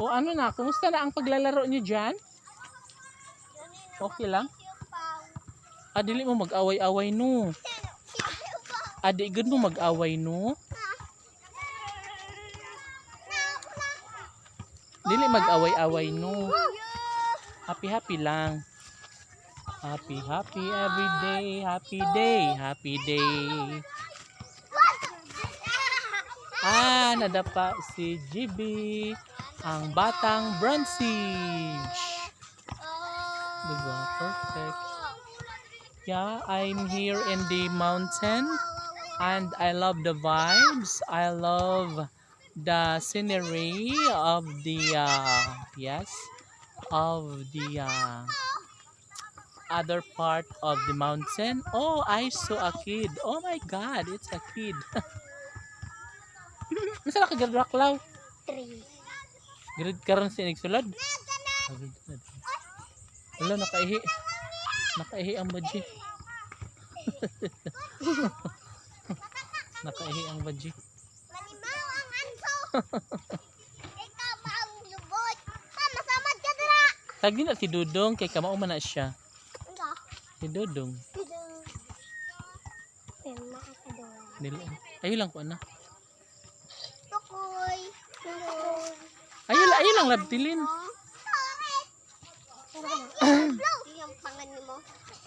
O ano na, kumusta na ang paglalaro niyo dyan? Okay lang? Dili mo mag-away-away no. Di good mo mag-away no. Dili mag-away-away no. Happy lang. Happy every day. Happy day. Nadapa si GB, ang batang bronzage. Diba? Perfect. Yeah, I'm here in the mountain and I love the vibes. I love the scenery of the other part of the mountain. Oh, I saw a kid. Oh my god, it's a kid. Masa nakagadrak law? 3. Grade karon si nagsulod. Wala, nakaihi. Nakaihi ang badji. Nakaihi ang badji. Manimaw ang anso. Ikaw ang lubot. Masamad ka dira. Tagi na si Dudong kay kamao man na siya. Ika. Si Dudong. Ayo lang ko ana. Tukoy. Ayo lang labtilin. Yung pangan mo.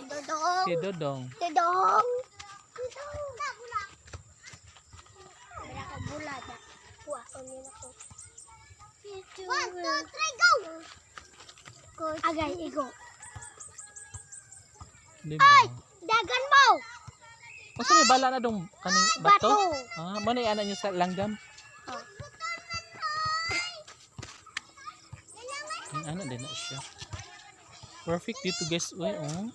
Dodong. Si Dodong. Dodong. Wala ka bulad. Kuha ko nila ko. 1, 2, 3, go! Agay, igo. Diba? Ay! Dagan mo! Masa may bala na dong kaning bato? Bato. Mo na ana niyo sa langgam. Ano din na siya. Perfect dito guys. Uy, oh.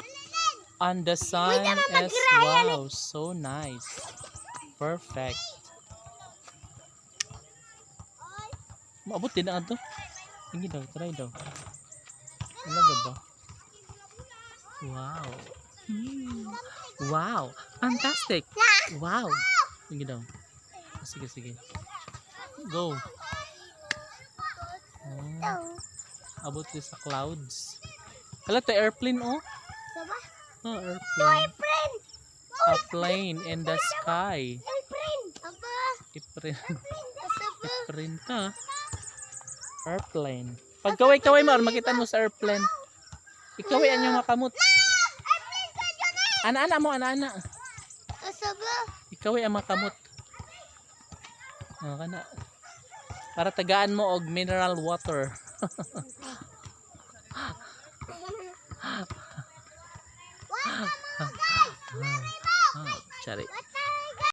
And the sun is wow, so nice. Perfect. Maabot din na ito. Hindi daw, try daw. Talaga ba? Wow. Wow. Fantastic. Wow. Hindi daw. Sige. Go. Abot din sa clouds. Hala, to airplane oh. Saba? Airplane. Airplane! A plane in the sky. Airplane! Aba! Airplane ka. Airplane. Pag kaway mo, makita mo sa airplane. Ikaway ang yung makamot. Ana-ana mo, ana-ana. Saba? Ikaway ang makamot. Kana. Para tagaan mo og mineral water. Sorry.